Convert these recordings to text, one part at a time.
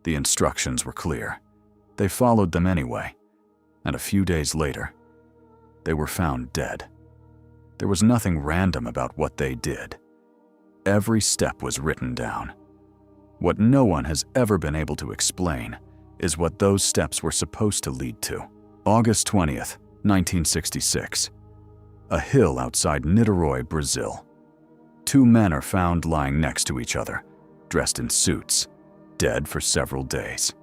The instructions were clear. They followed them anyway, and a few days later, they were found dead. There was nothing random about what they did. Every step was written down. What no one has ever been able to explain is what those steps were supposed to lead to. August 20th, 1966. A hill outside Niterói, Brazil. Two men are found lying next to each other, dressed in suits, dead for several days.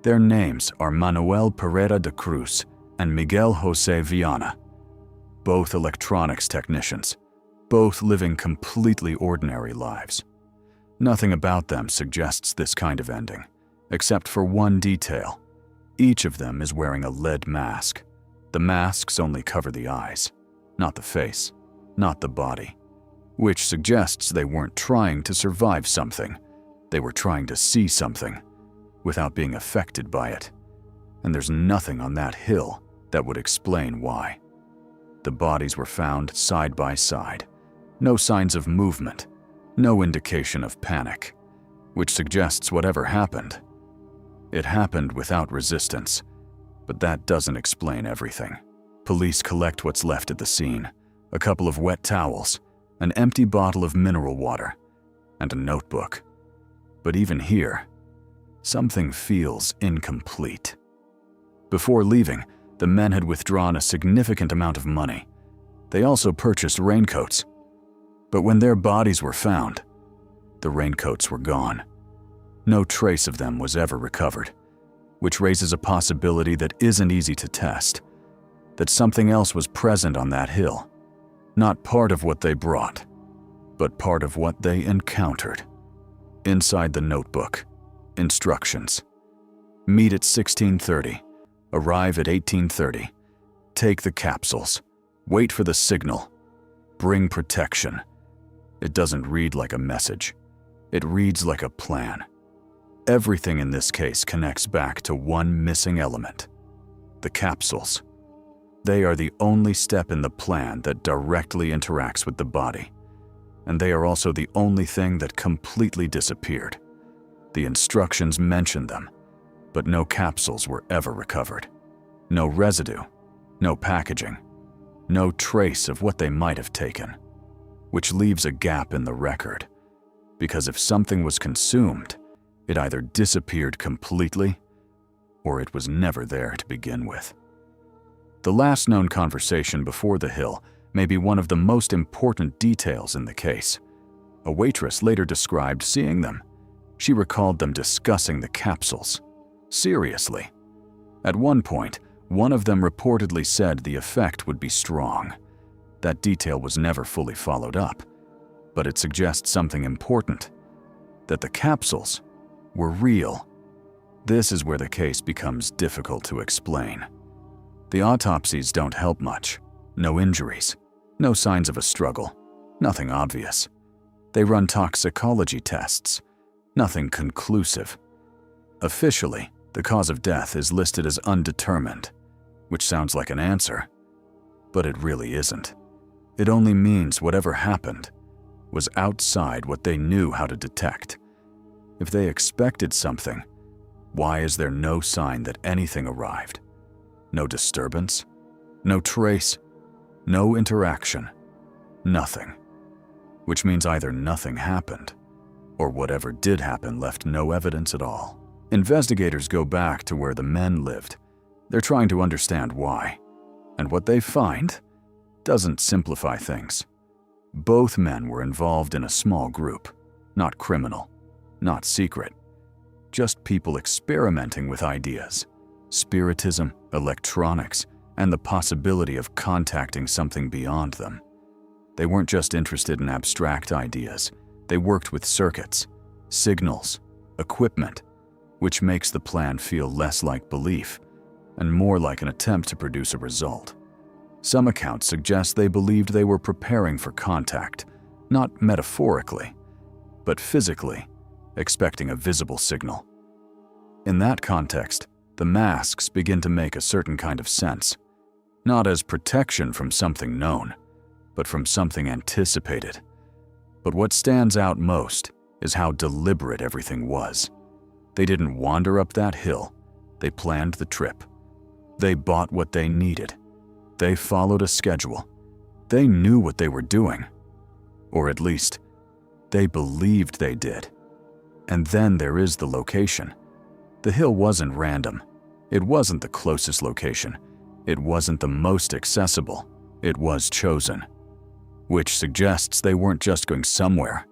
Their names are Manuel Pereira de Cruz and Miguel José Viana, both electronics technicians, both living completely ordinary lives. Nothing about them suggests this kind of ending, except for one detail. Each of them is wearing a lead mask. The masks only cover the eyes, not the face, not the body, which suggests they weren't trying to survive something. They were trying to see something without being affected by it. And there's nothing on that hill that would explain why. The bodies were found side by side. No signs of movement, no indication of panic, which suggests whatever happened, it happened without resistance, but that doesn't explain everything. Police collect what's left at the scene, a couple of wet towels, an empty bottle of mineral water, and a notebook. But even here, something feels incomplete. Before leaving, the men had withdrawn a significant amount of money. They also purchased raincoats. But when their bodies were found, the raincoats were gone. No trace of them was ever recovered, which raises a possibility that isn't easy to test, that something else was present on that hill, not part of what they brought, but part of what they encountered. Inside the notebook, instructions. Meet at 16:30, arrive at 18:30, take the capsules, wait for the signal, bring protection. It doesn't read like a message. It reads like a plan. Everything in this case connects back to one missing element: the capsules. They are the only step in the plan that directly interacts with the body, and they are also the only thing that completely disappeared. The instructions mention them, but no capsules were ever recovered. No residue, no packaging, no trace of what they might have taken, which leaves a gap in the record, because if something was consumed, it either disappeared completely or it was never there to begin with. The last known conversation before the hill may be one of the most important details in the case. A waitress later described seeing them. She recalled them discussing the capsules. Seriously. At one point, one of them reportedly said the effect would be strong. That detail was never fully followed up, but it suggests something important: that the capsules were real. This is where the case becomes difficult to explain. The autopsies don't help much. No injuries, no signs of a struggle, nothing obvious. They run toxicology tests, nothing conclusive. Officially, the cause of death is listed as undetermined, which sounds like an answer, but it really isn't. It only means whatever happened was outside what they knew how to detect. If they expected something, why is there no sign that anything arrived? No disturbance, no trace, no interaction, nothing. Which means either nothing happened, or whatever did happen left no evidence at all. Investigators go back to where the men lived. They're trying to understand why, and what they find doesn't simplify things. Both men were involved in a small group, not criminal, not secret, just people experimenting with ideas, spiritism, electronics, and the possibility of contacting something beyond them. They weren't just interested in abstract ideas. They worked with circuits, signals, equipment, which makes the plan feel less like belief and more like an attempt to produce a result. Some accounts suggest they believed they were preparing for contact, not metaphorically, but physically, expecting a visible signal. In that context, the masks begin to make a certain kind of sense, not as protection from something known, but from something anticipated. But what stands out most is how deliberate everything was. They didn't wander up that hill. They planned the trip. They bought what they needed. They followed a schedule. They knew what they were doing. Or at least, they believed they did. And then there is the location. The hill wasn't random. It wasn't the closest location. It wasn't the most accessible. It was chosen. Which suggests they weren't just going somewhere.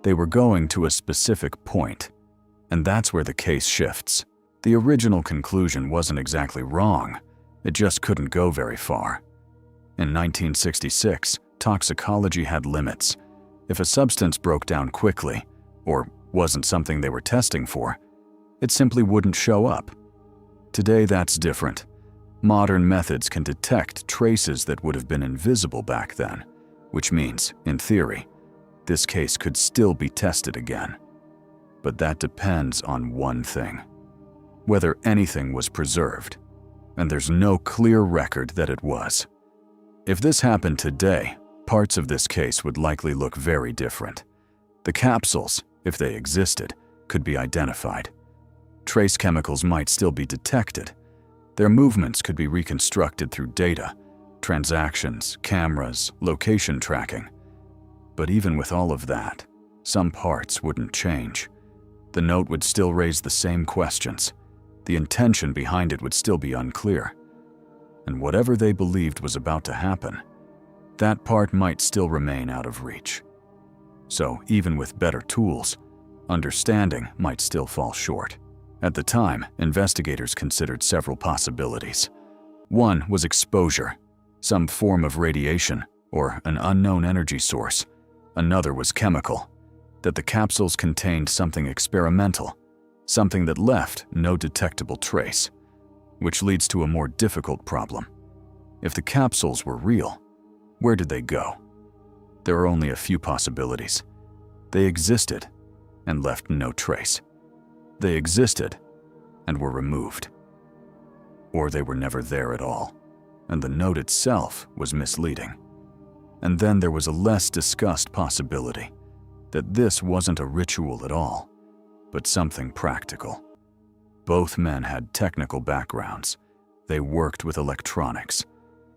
They were going to a specific point. And that's where the case shifts. The original conclusion wasn't exactly wrong. It just couldn't go very far. In 1966, toxicology had limits. If a substance broke down quickly, or wasn't something they were testing for, it simply wouldn't show up. Today, that's different. Modern methods can detect traces that would have been invisible back then, which means, in theory, this case could still be tested again. But that depends on one thing: whether anything was preserved, and there's no clear record that it was. If this happened today, parts of this case would likely look very different. The capsules, if they existed, could be identified. Trace chemicals might still be detected. Their movements could be reconstructed through data, transactions, cameras, location tracking. But even with all of that, some parts wouldn't change. The note would still raise the same questions. The intention behind it would still be unclear. And whatever they believed was about to happen, that part might still remain out of reach. So even with better tools, understanding might still fall short. At the time, investigators considered several possibilities. One was exposure, some form of radiation or an unknown energy source. Another was chemical, that the capsules contained something experimental, something that left no detectable trace, which leads to a more difficult problem. If the capsules were real, where did they go? There are only a few possibilities. They existed and left no trace. They existed and were removed. Or they were never there at all, and the note itself was misleading. And then there was a less discussed possibility, that this wasn't a ritual at all, but something practical. Both men had technical backgrounds. They worked with electronics,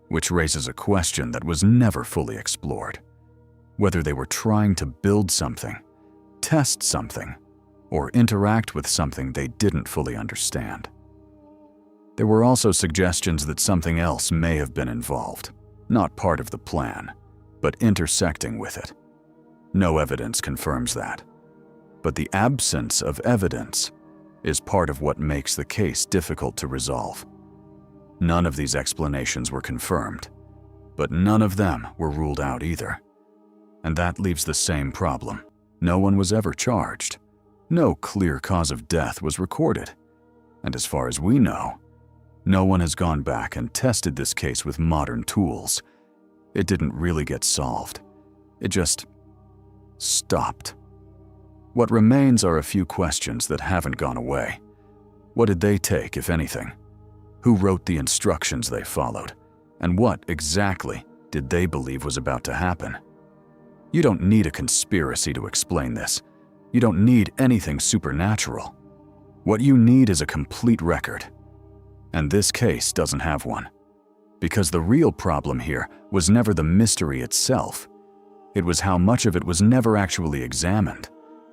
which raises a question that was never fully explored. Whether they were trying to build something, test something, or interact with something they didn't fully understand. There were also suggestions that something else may have been involved, not part of the plan, but intersecting with it. No evidence confirms that. But the absence of evidence is part of what makes the case difficult to resolve. None of these explanations were confirmed, but none of them were ruled out either. And that leaves the same problem. No one was ever charged. No clear cause of death was recorded. And as far as we know, no one has gone back and tested this case with modern tools. It didn't really get solved. It just stopped. What remains are a few questions that haven't gone away. What did they take, if anything? Who wrote the instructions they followed? And what exactly did they believe was about to happen? You don't need a conspiracy to explain this. You don't need anything supernatural. What you need is a complete record. And this case doesn't have one. Because the real problem here was never the mystery itself. It was how much of it was never actually examined.